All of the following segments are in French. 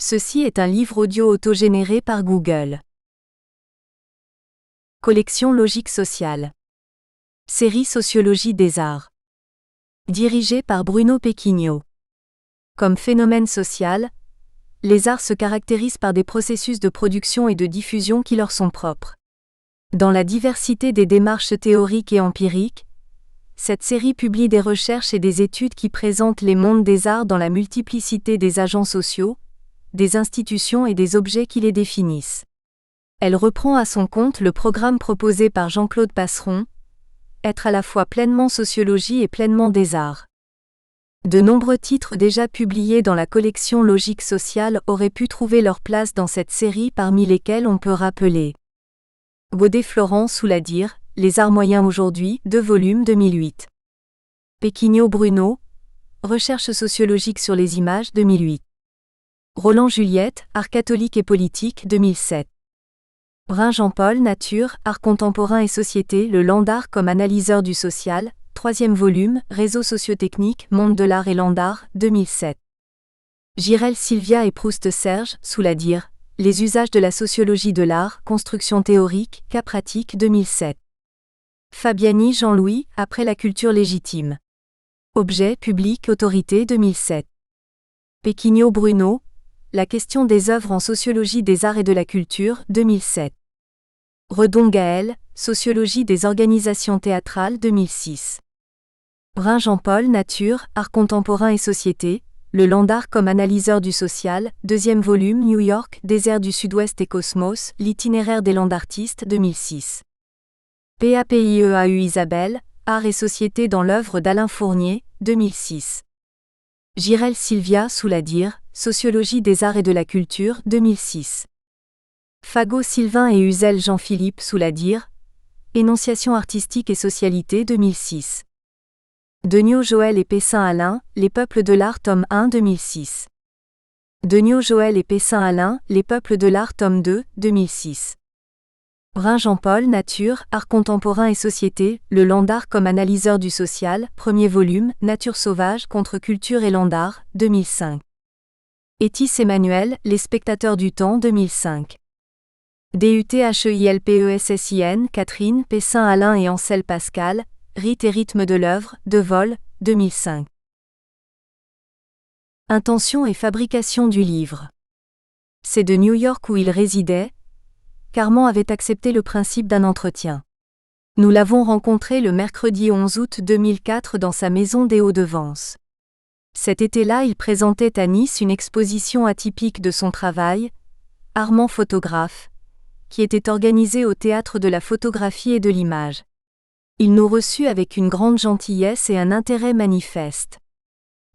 Ceci est un livre audio autogénéré par Google. Collection Logique sociale. Série Sociologie des arts. Dirigée par Bruno Pequignot. Comme phénomène social, les arts se caractérisent par des processus de production et de diffusion qui leur sont propres. Dans la diversité des démarches théoriques et empiriques, cette série publie des recherches et des études qui présentent les mondes des arts dans la multiplicité des agents sociaux, des institutions et des objets qui les définissent. Elle reprend à son compte le programme proposé par Jean-Claude Passeron, être à la fois pleinement sociologie et pleinement des arts. De nombreux titres déjà publiés dans la collection Logique sociale auraient pu trouver leur place dans cette série, parmi lesquels on peut rappeler Baudet-Florent Souladir, Les arts moyens aujourd'hui, 2 volumes 2008. Pequignot Bruno, Recherche sociologique sur les images 2008. Roland Juliette, Art catholique et politique 2007. Brun Jean-Paul Nature, Art contemporain et société, le Landart comme analyseur du social, 3e volume, Réseau sociotechnique, Monde de l'art et Landart, 2007. Girel Sylvia et Proust Serge, Souladir, Les usages de la sociologie de l'art, construction théorique, cas pratique 2007. Fabiani Jean-Louis, Après la culture légitime. Objet, public, autorité 2007. Pequignot Bruno, La question des œuvres en sociologie des arts et de la culture, 2007. Redon Gaël, Sociologie des organisations théâtrales 2006. Brun Jean-Paul Nature, Art contemporain et société, le Landart comme analyseur du social, 2e volume New York, Désert du Sud-Ouest et Cosmos, l'itinéraire des landartistes 2006. PAPIEAU Isabelle, Art et société dans l'œuvre d'Alain Fournier, 2006. Girel Sylvia Souladir, Sociologie des arts et de la culture, 2006. Fagot Sylvain et Uzel Jean-Philippe Souladir, Énonciation artistique et socialité 2006. Degnaud Joël et Pessin Alain, Les peuples de l'art tome 1 2006. Degnaud Joël et Pessin Alain, Les peuples de l'art tome 2, 2006. Brun Jean-Paul Nature, Art contemporain et société, le Landart comme analyseur du social, 1er volume, Nature sauvage contre culture et Landart, 2005. Etis Emmanuel, Les spectateurs du temps 2005. DUTHEILPESSIN, Catherine, Pessin Alain et Ansel Pascal, Rite et rythme de l'œuvre, De Vol, 2005. Intention et fabrication du livre. C'est de New York où il résidait qu'Armand avait accepté le principe d'un entretien. Nous l'avons rencontré le mercredi 11 août 2004 dans sa maison des Hauts-de-Vence. Cet été-là, il présentait à Nice une exposition atypique de son travail, Armand photographe, qui était organisée au Théâtre de la photographie et de l'image. Il nous reçut avec une grande gentillesse et un intérêt manifeste.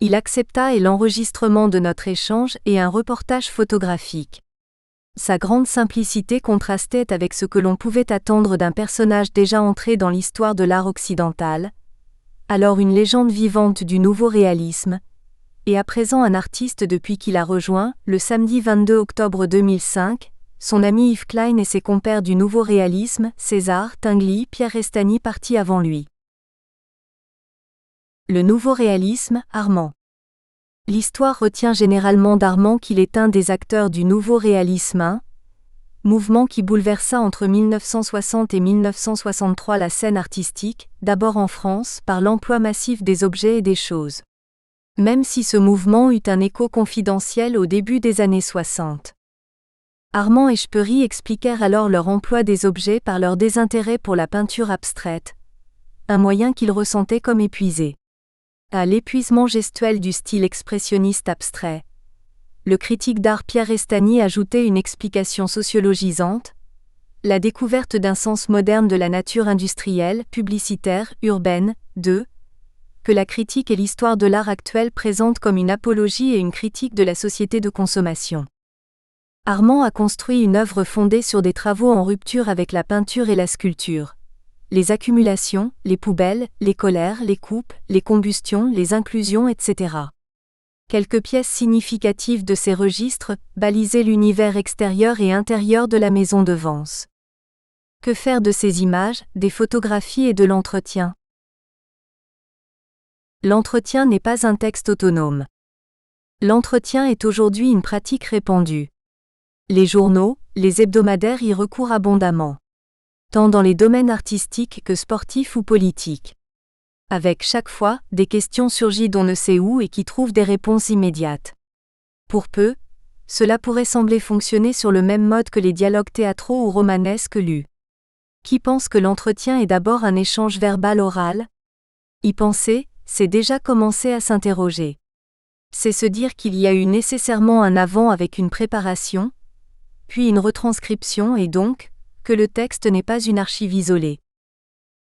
Il accepta et l'enregistrement de notre échange et un reportage photographique. Sa grande simplicité contrastait avec ce que l'on pouvait attendre d'un personnage déjà entré dans l'histoire de l'art occidental, alors une légende vivante du nouveau réalisme, et à présent un artiste depuis qu'il a rejoint, le samedi 22 octobre 2005, son ami Yves Klein et ses compères du nouveau réalisme, César, Tinguely, Pierre Restany partis avant lui. Le nouveau réalisme, Armand. L'histoire retient généralement d'Armand qu'il est un des acteurs du nouveau réalisme, un mouvement qui bouleversa entre 1960 et 1963 la scène artistique, d'abord en France, par l'emploi massif des objets et des choses. Même si ce mouvement eut un écho confidentiel au début des années 60. Armand et Schpery expliquèrent alors leur emploi des objets par leur désintérêt pour la peinture abstraite, un moyen qu'ils ressentaient comme épuisé. À l'épuisement gestuel du style expressionniste abstrait, le critique d'art Pierre Restany ajoutait une explication sociologisante, la découverte d'un sens moderne de la nature industrielle, publicitaire, urbaine, que la critique et l'histoire de l'art actuel présentent comme une apologie et une critique de la société de consommation. Armand a construit une œuvre fondée sur des travaux en rupture avec la peinture et la sculpture. Les accumulations, les poubelles, les colères, les coupes, les combustions, les inclusions, etc. Quelques pièces significatives de ces registres balisaient l'univers extérieur et intérieur de la maison de Vence. Que faire de ces images, des photographies et de l'entretien ? L'entretien n'est pas un texte autonome. L'entretien est aujourd'hui une pratique répandue. Les journaux, les hebdomadaires y recourent abondamment, tant dans les domaines artistiques que sportifs ou politiques. Avec chaque fois, des questions surgissent d'on ne sait où et qui trouvent des réponses immédiates. Pour peu, cela pourrait sembler fonctionner sur le même mode que les dialogues théâtraux ou romanesques lus. Qui pense que l'entretien est d'abord un échange verbal oral ? Y penser, c'est déjà commencer à s'interroger. C'est se dire qu'il y a eu nécessairement un avant avec une préparation, puis une retranscription et donc, que le texte n'est pas une archive isolée.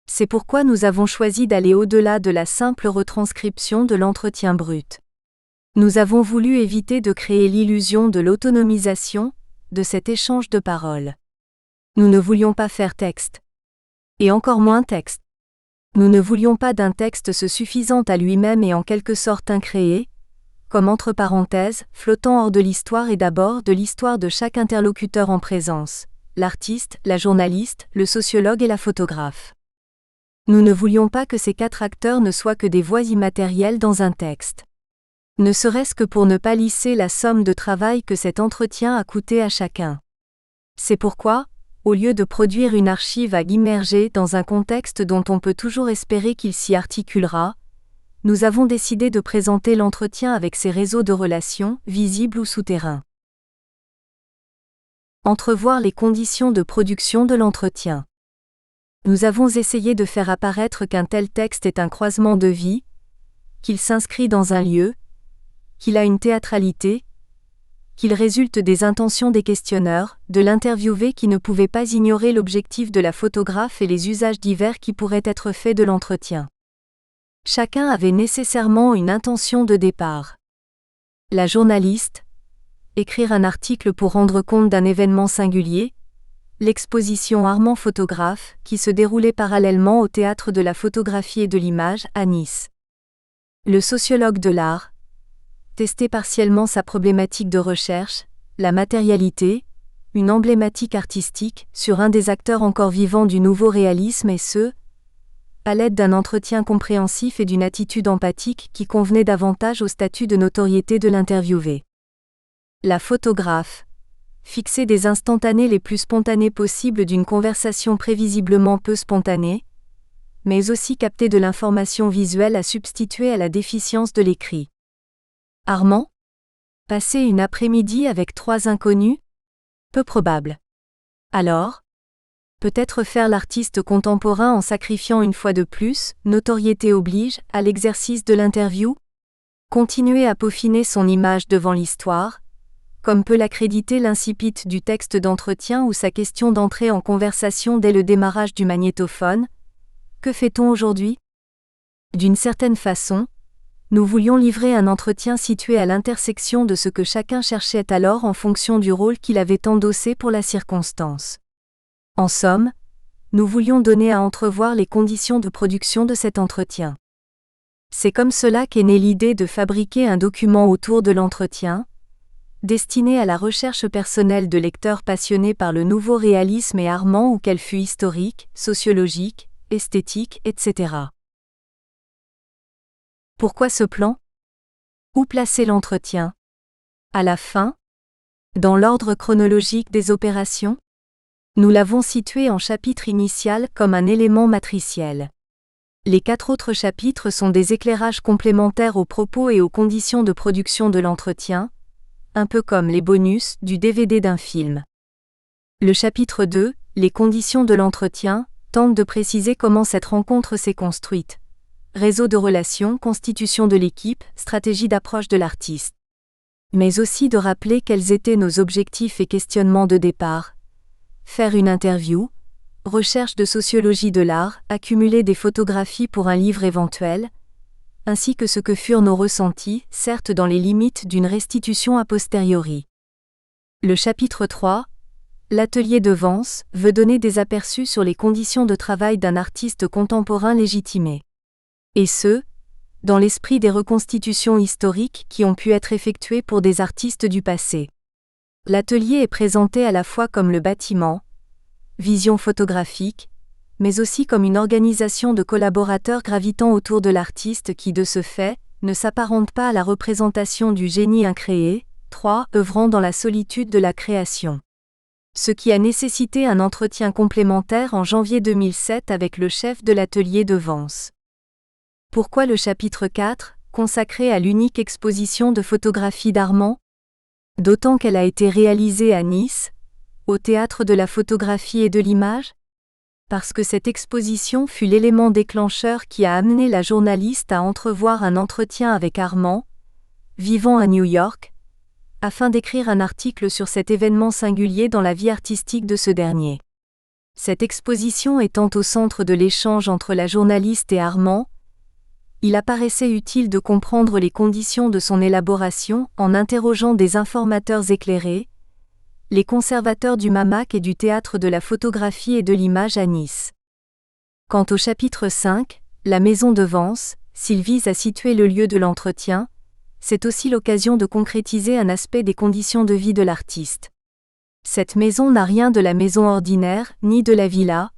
C'est pourquoi nous avons choisi d'aller au-delà de la simple retranscription de l'entretien brut. Nous avons voulu éviter de créer l'illusion de l'autonomisation de cet échange de paroles. Nous ne voulions pas faire texte. Et encore moins texte. Nous ne voulions pas d'un texte se suffisant à lui-même et en quelque sorte incréé, comme entre parenthèses, flottant hors de l'histoire et d'abord de l'histoire de chaque interlocuteur en présence, l'artiste, la journaliste, le sociologue et la photographe. Nous ne voulions pas que ces 4 acteurs ne soient que des voix immatérielles dans un texte. Ne serait-ce que pour ne pas lisser la somme de travail que cet entretien a coûté à chacun. C'est pourquoi, au lieu de produire une archive à immerger dans un contexte dont on peut toujours espérer qu'il s'y articulera, nous avons décidé de présenter l'entretien avec ses réseaux de relations, visibles ou souterrains. Entrevoir les conditions de production de l'entretien. Nous avons essayé de faire apparaître qu'un tel texte est un croisement de vie, qu'il s'inscrit dans un lieu, qu'il a une théâtralité, qu'il résulte des intentions des questionneurs, de l'interviewé qui ne pouvait pas ignorer l'objectif de la photographe et les usages divers qui pourraient être faits de l'entretien. Chacun avait nécessairement une intention de départ. La journaliste, écrire un article pour rendre compte d'un événement singulier, l'exposition Armand photographe, qui se déroulait parallèlement au Théâtre de la photographie et de l'image, à Nice. Le sociologue de l'art, tester partiellement sa problématique de recherche, la matérialité, une emblématique artistique, sur un des acteurs encore vivants du nouveau réalisme et ce, à l'aide d'un entretien compréhensif et d'une attitude empathique qui convenait davantage au statut de notoriété de l'interviewé. La photographe, fixer des instantanés les plus spontanés possibles d'une conversation prévisiblement peu spontanée, mais aussi capter de l'information visuelle à substituer à la déficience de l'écrit. Armand ? Passer une après-midi avec 3 inconnus ? Peu probable. Alors ? Peut-être faire l'artiste contemporain en sacrifiant une fois de plus, notoriété oblige, à l'exercice de l'interview ? Continuer à peaufiner son image devant l'histoire, comme peut l'accréditer l'incipit du texte d'entretien ou sa question d'entrée en conversation dès le démarrage du magnétophone. Que fait-on aujourd'hui ? D'une certaine façon, nous voulions livrer un entretien situé à l'intersection de ce que chacun cherchait alors en fonction du rôle qu'il avait endossé pour la circonstance. En somme, nous voulions donner à entrevoir les conditions de production de cet entretien. C'est comme cela qu'est née l'idée de fabriquer un document autour de l'entretien, destiné à la recherche personnelle de lecteurs passionnés par le nouveau réalisme et Armand ou qu'elle fût historique, sociologique, esthétique, etc. Pourquoi ce plan ? Où placer l'entretien ? À la fin ? Dans l'ordre chronologique des opérations ? Nous l'avons situé en chapitre initial comme un élément matriciel. Les 4 autres chapitres sont des éclairages complémentaires aux propos et aux conditions de production de l'entretien, un peu comme les bonus du DVD d'un film. Le chapitre 2, les conditions de l'entretien, tente de préciser comment cette rencontre s'est construite. Réseau de relations, constitution de l'équipe, stratégie d'approche de l'artiste. Mais aussi de rappeler quels étaient nos objectifs et questionnements de départ. Faire une interview, recherche de sociologie de l'art, accumuler des photographies pour un livre éventuel, ainsi que ce que furent nos ressentis, certes dans les limites d'une restitution a posteriori. Le chapitre 3, l'atelier de Vence, veut donner des aperçus sur les conditions de travail d'un artiste contemporain légitimé. Et ce, dans l'esprit des reconstitutions historiques qui ont pu être effectuées pour des artistes du passé. L'atelier est présenté à la fois comme le bâtiment, vision photographique, mais aussi comme une organisation de collaborateurs gravitant autour de l'artiste qui, de ce fait, ne s'apparente pas à la représentation du génie incréé, 3. Œuvrant dans la solitude de la création. Ce qui a nécessité un entretien complémentaire en janvier 2007 avec le chef de l'atelier de Vence. Pourquoi le chapitre 4, consacré à l'unique exposition de photographie d'Armand? D'autant qu'elle a été réalisée à Nice, au Théâtre de la photographie et de l'image? Parce que cette exposition fut l'élément déclencheur qui a amené la journaliste à entrevoir un entretien avec Armand, vivant à New York, afin d'écrire un article sur cet événement singulier dans la vie artistique de ce dernier. Cette exposition étant au centre de l'échange entre la journaliste et Armand, il apparaissait utile de comprendre les conditions de son élaboration en interrogeant des informateurs éclairés, les conservateurs du MAMAC et du Théâtre de la photographie et de l'image à Nice. Quant au chapitre 5, la maison de Vence, s'il vise à situer le lieu de l'entretien, c'est aussi l'occasion de concrétiser un aspect des conditions de vie de l'artiste. Cette maison n'a rien de la maison ordinaire, ni de la villa,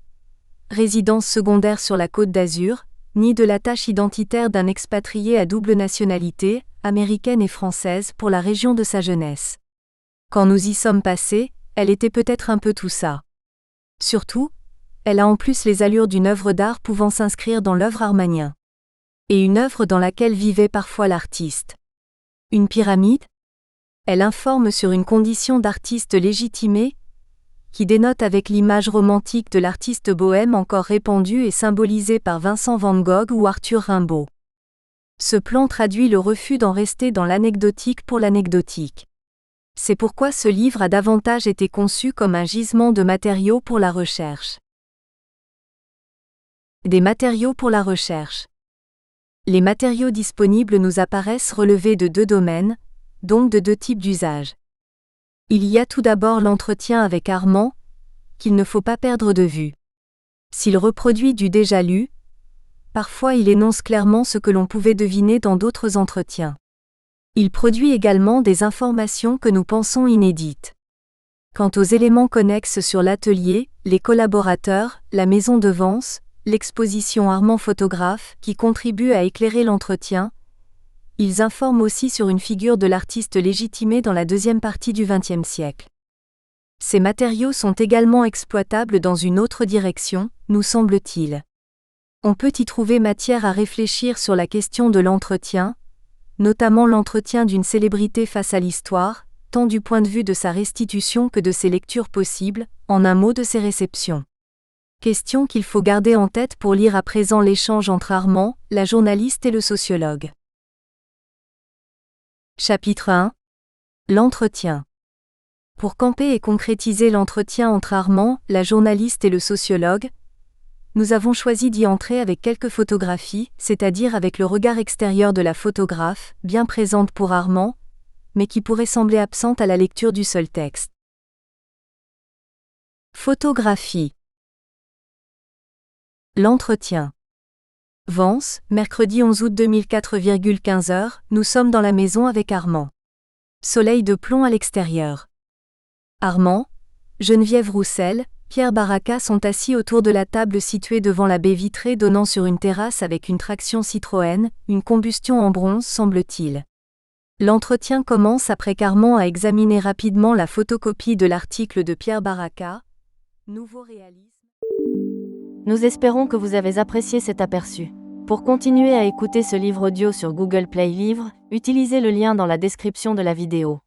résidence secondaire sur la Côte d'Azur, ni de la tâche identitaire d'un expatrié à double nationalité, américaine et française, pour la région de sa jeunesse. Quand nous y sommes passés, elle était peut-être un peu tout ça. Surtout, elle a en plus les allures d'une œuvre d'art pouvant s'inscrire dans l'œuvre armanien. Et une œuvre dans laquelle vivait parfois l'artiste. Une pyramide? Elle informe sur une condition d'artiste légitimé, qui dénote avec l'image romantique de l'artiste bohème encore répandue et symbolisée par Vincent van Gogh ou Arthur Rimbaud. Ce plan traduit le refus d'en rester dans l'anecdotique pour l'anecdotique. C'est pourquoi ce livre a davantage été conçu comme un gisement de matériaux pour la recherche. Des matériaux pour la recherche. Les matériaux disponibles nous apparaissent relevés de deux domaines, donc de deux types d'usages. Il y a tout d'abord l'entretien avec Armand, qu'il ne faut pas perdre de vue. S'il reproduit du déjà lu, parfois il énonce clairement ce que l'on pouvait deviner dans d'autres entretiens. Il produit également des informations que nous pensons inédites. Quant aux éléments connexes sur l'atelier, les collaborateurs, la maison de Vence, l'exposition Armand photographe qui contribue à éclairer l'entretien, ils informent aussi sur une figure de l'artiste légitimé dans la deuxième partie du XXe siècle. Ces matériaux sont également exploitables dans une autre direction, nous semble-t-il. On peut y trouver matière à réfléchir sur la question de l'entretien, notamment l'entretien d'une célébrité face à l'histoire, tant du point de vue de sa restitution que de ses lectures possibles, en un mot de ses réceptions. Question qu'il faut garder en tête pour lire à présent l'échange entre Armand, la journaliste et le sociologue. Chapitre 1. L'entretien. Pour camper et concrétiser l'entretien entre Armand, la journaliste et le sociologue, nous avons choisi d'y entrer avec quelques photographies, c'est-à-dire avec le regard extérieur de la photographe, bien présente pour Armand, mais qui pourrait sembler absente à la lecture du seul texte. Photographie. L'entretien. Vence, mercredi 11 août 2004, 15h, nous sommes dans la maison avec Armand. Soleil de plomb à l'extérieur. Armand, Geneviève Roussel, Pierre Baraka sont assis autour de la table située devant la baie vitrée donnant sur une terrasse avec une traction Citroën, une combustion en bronze semble-t-il. L'entretien commence après qu'Armand a examiné rapidement la photocopie de l'article de Pierre Baraka. Nouveau réalisme. Nous espérons que vous avez apprécié cet aperçu. Pour continuer à écouter ce livre audio sur Google Play Livres, utilisez le lien dans la description de la vidéo.